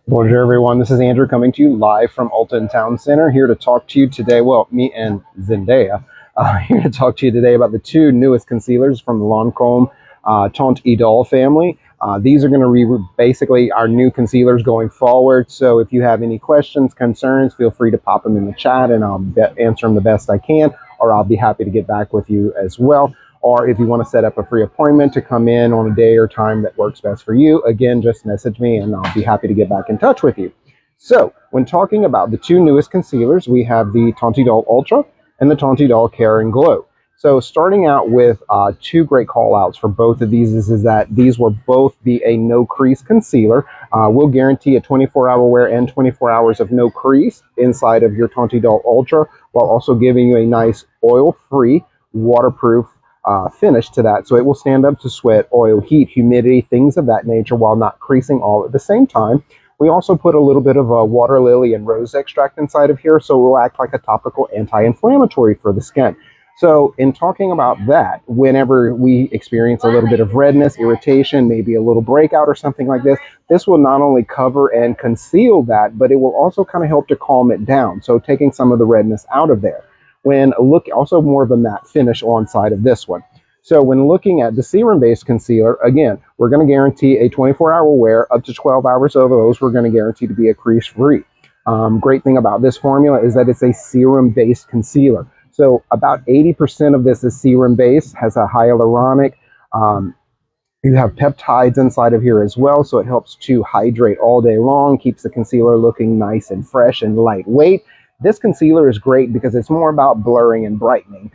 Bonjour, everyone. This is Andrew coming to you live from Alton Town Center, here to talk to you today. Well, me and Zendaya here to talk to you today about the two newest concealers from the Lancome Teint Idole family. These are going to be basically our new concealers going forward. So if you have any questions, concerns, feel free to pop them in the chat and I'll answer them the best I can, or I'll be happy to get back with you as well. Or if you want to set up a free appointment to come in on a day or time that works best for you, again, just message me and I'll be happy to get back in touch with you. So when talking about the two newest concealers, we have the Teint Idole Ultra and the Teint Idole Care and Glow. So starting out with two great call outs for both of these is that these will both be a no crease concealer. We'll guarantee a 24-hour wear and 24 hours of no crease inside of your Teint Idole Ultra, while also giving you a nice oil-free, waterproof finish to that, so it will stand up to sweat, oil, heat, humidity, things of that nature, while not creasing all at the same time. We also put a little bit of water lily and rose extract inside of here, so it will act like a topical anti-inflammatory for the skin. So in talking about that, whenever we experience a little bit of redness, irritation, maybe a little breakout or something like this will not only cover and conceal that, but it will also kind of help to calm it down, so taking some of the redness out of there. When look, also more of a matte finish on side of this one. So when looking at the serum-based concealer, again, we're going to guarantee a 24-hour wear. Up to 12 hours of those, we're going to guarantee to be a crease-free. Great thing about this formula is that it's a serum-based concealer. So about 80% of this is serum-based, has a hyaluronic. You have peptides inside of here as well, so it helps to hydrate all day long, keeps the concealer looking nice and fresh and lightweight. This concealer is great because it's more about blurring and brightening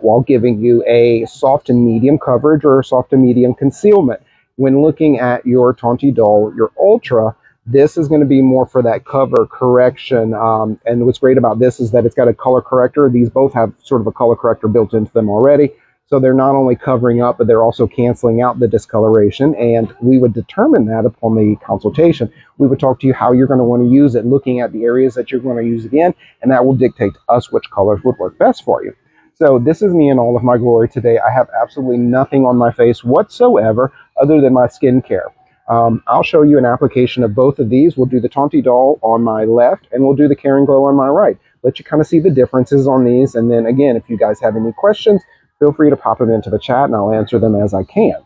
while giving you a soft and medium coverage or a soft and medium concealment. When looking at your Teint Idole, your Ultra, this is going to be more for that cover correction. And what's great about this is that it's got a color corrector. These both have sort of a color corrector built into them already. So they're not only covering up, but they're also canceling out the discoloration. And we would determine that upon the consultation. We would talk to you how you're going to want to use it, looking at the areas that you're going to use it in, and that will dictate to us which colors would work best for you. So this is me in all of my glory today. I have absolutely nothing on my face whatsoever other than my skincare. I'll show you an application of both of these. We'll do the Teint Idole on my left, and we'll do the Care and Glow on my right. Let you kind of see the differences on these. And then again, if you guys have any questions, feel free to pop them into the chat and I'll answer them as I can.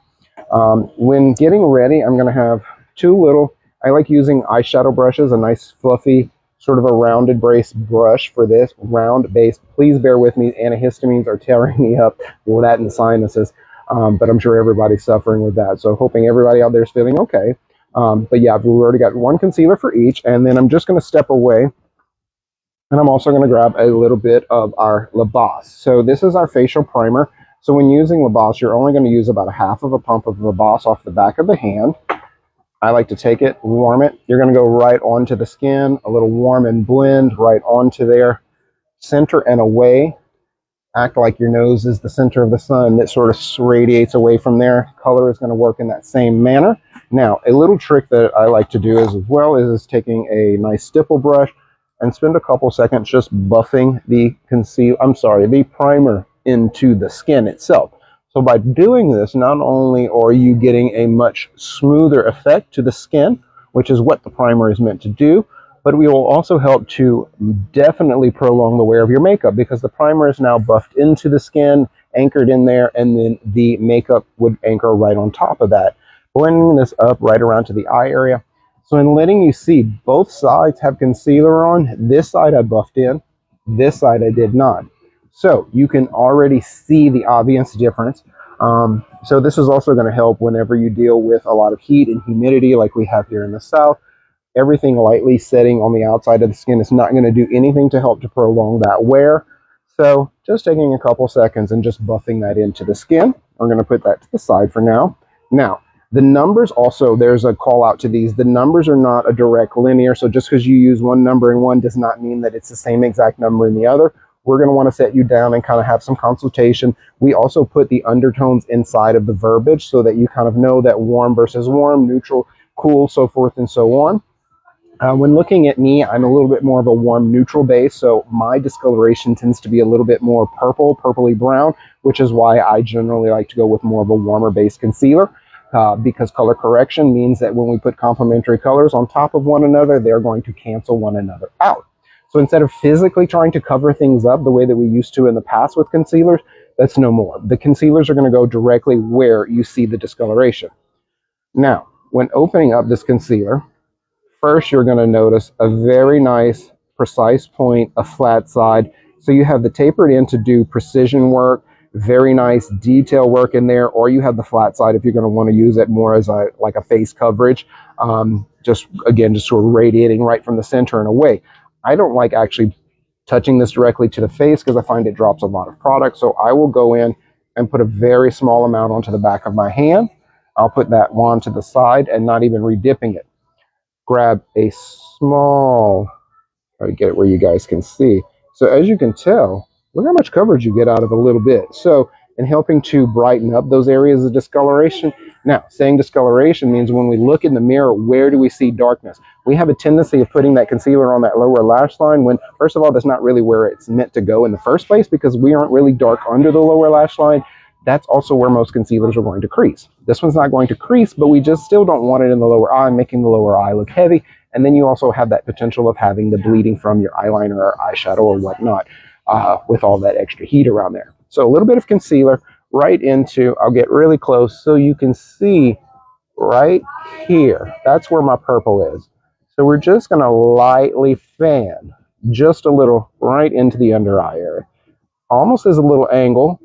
When getting ready, I'm going to have two little, I like using eyeshadow brushes, a nice fluffy, sort of a rounded base brush for this, round base. Please bear with me, antihistamines are tearing me up, well, that and sinuses, but I'm sure everybody's suffering with that. So hoping everybody out there is feeling okay. But yeah, we've already got one concealer for each, and then I'm just going to step away. And I'm also going to grab a little bit of our La Bosse. So this is our facial primer. So when using La Bosse, you're only going to use about a half of a pump of La Bosse off the back of the hand. I like to take it, warm it. You're going to go right onto the skin, a little warm and blend right onto there. Center and away. Act like your nose is the center of the sun that sort of radiates away from there. Color is going to work in that same manner. Now, a little trick that I like to do as well is taking a nice stipple brush and spend a couple seconds just buffing the the primer into the skin itself. So by doing this, not only are you getting a much smoother effect to the skin, which is what the primer is meant to do, but we will also help to definitely prolong the wear of your makeup because the primer is now buffed into the skin, anchored in there, and then the makeup would anchor right on top of that, blending this up right around to the eye area. So in letting you see, both sides have concealer on. This side I buffed in, this side I did not. So you can already see the obvious difference. So this is also going to help whenever you deal with a lot of heat and humidity like we have here in the south. Everything lightly setting on the outside of the skin is not going to do anything to help to prolong that wear. So just taking a couple seconds and just buffing that into the skin. I'm going to put that to the side for now. Now, the numbers also, there's a call out to these. The numbers are not a direct linear, so just because you use one number in one does not mean that it's the same exact number in the other. We're going to want to set you down and kind of have some consultation. We also put the undertones inside of the verbiage so that you kind of know that warm versus warm, neutral, cool, so forth and so on. When looking at me, I'm a little bit more of a warm neutral base, so my discoloration tends to be a little bit more purple, purpley brown, which is why I generally like to go with more of a warmer base concealer. because color correction means that when we put complementary colors on top of one another, they're going to cancel one another out. So instead of physically trying to cover things up the way that we used to in the past with concealers, that's no more. The concealers are going to go directly where you see the discoloration. Now, when opening up this concealer, first you're going to notice a very nice precise point, a flat side. So you have the tapered end to do precision work, very nice detail work in there, or you have the flat side if you're going to want to use it more as like a face coverage, just sort of radiating right from the center and away. I don't like actually touching this directly to the face because I find it drops a lot of product. So I will go in and put a very small amount onto the back of my hand. I'll put that wand to the side and not even redipping it. Grab a small, try to get it where you guys can see. So as you can tell, look how much coverage you get out of a little bit. So in helping to brighten up those areas of discoloration. Now, saying discoloration means when we look in the mirror, where do we see darkness? We have a tendency of putting that concealer on that lower lash line when, first of all, that's not really where it's meant to go in the first place because we aren't really dark under the lower lash line. That's also where most concealers are going to crease. This one's not going to crease, but we just still don't want it in the lower eye, making the lower eye look heavy. And then you also have that potential of having the bleeding from your eyeliner or eyeshadow or whatnot with all that extra heat around there. So a little bit of concealer right into, I'll get really close so you can see right here. That's where my purple is. So we're just going to lightly fan just a little right into the under eye area. Almost as a little angle.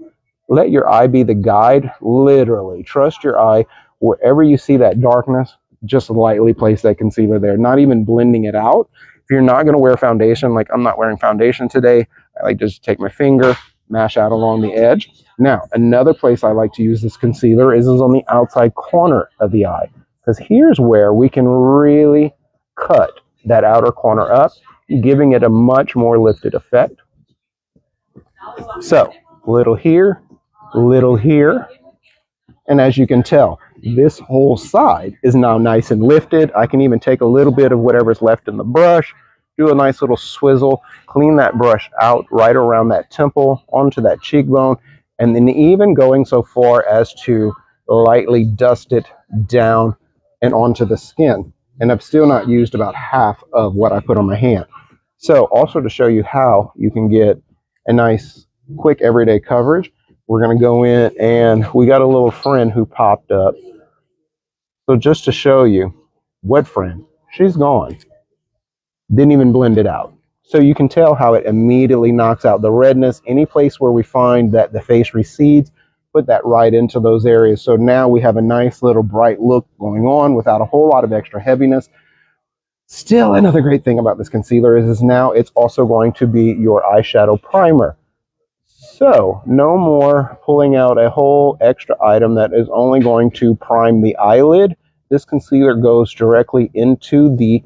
Let your eye be the guide, literally. Trust your eye. Wherever you see that darkness, just lightly place that concealer there, not even blending it out. If you're not going to wear foundation, like I'm not wearing foundation today, I like to just take my finger, mash out along the edge. Now, another place I like to use this concealer is on the outside corner of the eye, because here's where we can really cut that outer corner up, giving it a much more lifted effect. So, little here, and as you can tell, this whole side is now nice and lifted. I can even take a little bit of whatever's left in the brush, do a nice little swizzle, clean that brush out right around that temple, onto that cheekbone, and then even going so far as to lightly dust it down and onto the skin. And I've still not used about half of what I put on my hand. So also to show you how you can get a nice quick everyday coverage, we're going to go in and we got a little friend who popped up. So just to show you, what friend? She's gone. Didn't even blend it out. So you can tell how it immediately knocks out the redness. Any place where we find that the face recedes, put that right into those areas. So now we have a nice little bright look going on without a whole lot of extra heaviness. Still, another great thing about this concealer is now it's also going to be your eyeshadow primer. So, no more pulling out a whole extra item that is only going to prime the eyelid. This concealer goes directly into the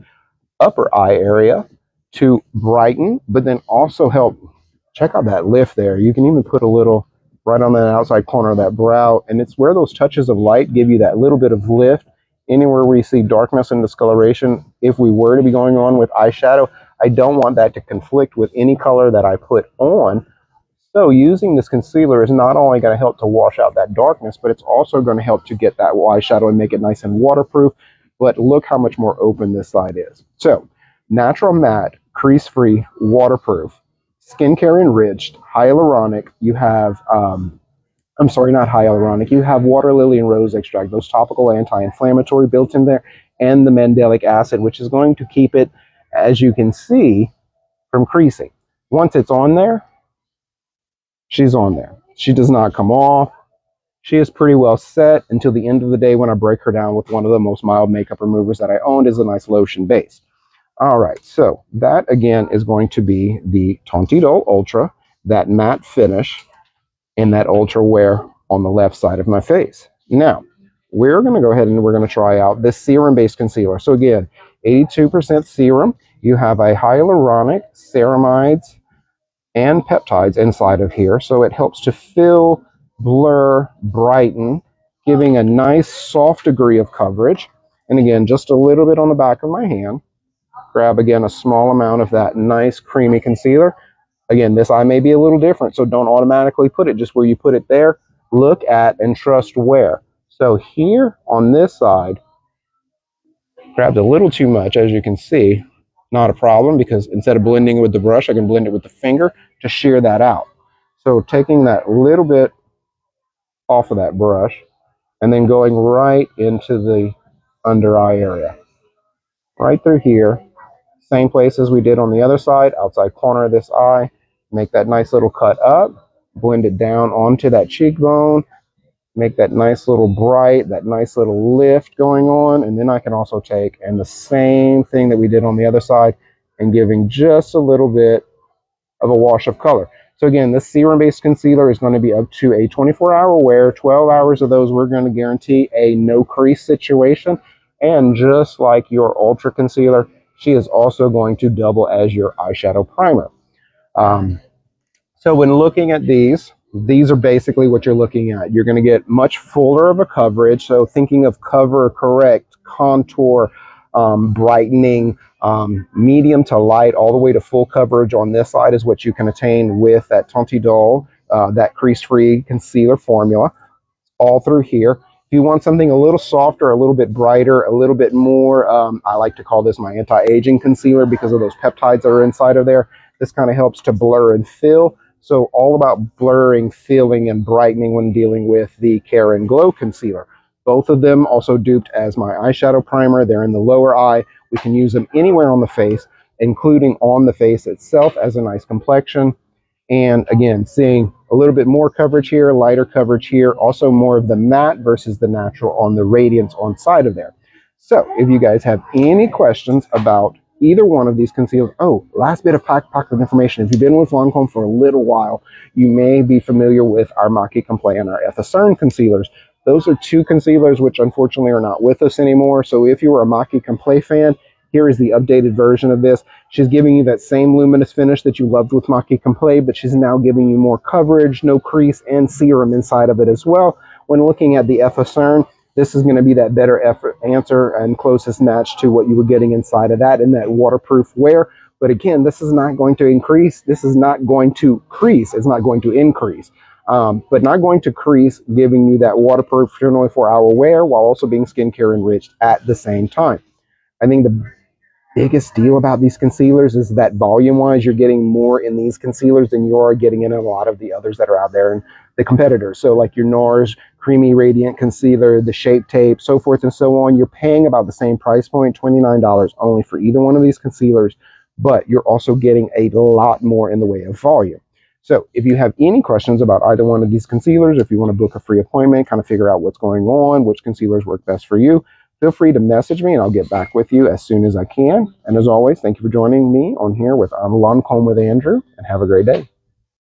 upper eye area to brighten, but then also help. Check out that lift there. You can even put a little right on the outside corner of that brow, and it's where those touches of light give you that little bit of lift. Anywhere where you see darkness and discoloration, if we were to be going on with eyeshadow, I don't want that to conflict with any color that I put on. So using this concealer is not only going to help to wash out that darkness, but it's also going to help to get that eyeshadow and make it nice and waterproof. But look how much more open this side is. So natural matte, crease-free, waterproof, skincare enriched, hyaluronic. You have, I'm sorry, not hyaluronic. You have water lily and rose extract, those topical anti-inflammatory built in there, and the mandelic acid, which is going to keep it, as you can see, from creasing. Once it's on there, she's on there. She does not come off. She is pretty well set until the end of the day when I break her down with one of the most mild makeup removers that I owned, is a nice lotion base. All right, so that again is going to be the Tontidol Ultra, that matte finish, and that ultra wear on the left side of my face. Now, we're going to go ahead and we're going to try out this serum-based concealer. So again, 82% serum. You have a hyaluronic, ceramides, and peptides inside of here, so it helps to fill, blur, brighten, giving a nice soft degree of coverage. And again, just a little bit on the back of my hand. Grab again a small amount of that nice creamy concealer. Again, this eye may be a little different, so don't automatically put it just where you put it there. Look at and trust where. So here on this side, grabbed a little too much, as you can see. Not a problem, because instead of blending it with the brush, I can blend it with the finger to shear that out. So taking that little bit off of that brush and then going right into the under eye area. Right through here, same place as we did on the other side, outside corner of this eye. Make that nice little cut up, blend it down onto that cheekbone, make that nice little bright, that nice little lift going on. And then I can also take and the same thing that we did on the other side and giving just a little bit of a wash of color. So again, this serum-based concealer is going to be up to a 24-hour wear. 12 hours of those, we're going to guarantee a no crease situation. And just like your Ultra Concealer, she is also going to double as your eyeshadow primer. So when looking at these are basically what you're looking at. You're going to get much fuller of a coverage. So thinking of cover correct, contour, brightening, medium to light, all the way to full coverage on this side is what you can attain with that Tonti Doll, that crease-free concealer formula, all through here. If you want something a little softer, a little bit brighter, a little bit more, I like to call this my anti-aging concealer because of those peptides that are inside of there. This kind of helps to blur and fill. So all about blurring, filling, and brightening when dealing with the Care and Glow concealer. Both of them also duped as my eyeshadow primer. They're in the lower eye. We can use them anywhere on the face, including on the face itself as a nice complexion. And again, seeing a little bit more coverage here, lighter coverage here, also more of the matte versus the natural on the radiance on side of there. So if you guys have any questions about either one of these concealers, oh, last bit of pocket information. If you've been with Lancome for a little while, you may be familiar with our Maki Complet and our Effacerne concealers. Those are two concealers which unfortunately are not with us anymore. So if you were a Maki Complet fan, here is the updated version of this. She's giving you that same luminous finish that you loved with Maki Complet, but she's now giving you more coverage, no crease, and serum inside of it as well. When looking at the Effacerne, this is going to be that better answer and closest match to what you were getting inside of that in that waterproof wear. But again, this is not going to increase. This is not going to crease. It's not going to increase. But not going to crease, giving you that waterproof 24-hour wear while also being skincare enriched at the same time. I think the biggest deal about these concealers is that volume-wise, you're getting more in these concealers than you are getting in a lot of the others that are out there and the competitors. So like your NARS Creamy Radiant Concealer, the Shape Tape, so forth and so on, you're paying about the same price point, $29 only for either one of these concealers, but you're also getting a lot more in the way of volume. So if you have any questions about either one of these concealers, if you want to book a free appointment, kind of figure out what's going on, which concealers work best for you, feel free to message me and I'll get back with you as soon as I can. And as always, thank you for joining me on here with Lancome with Andrew, and have a great day.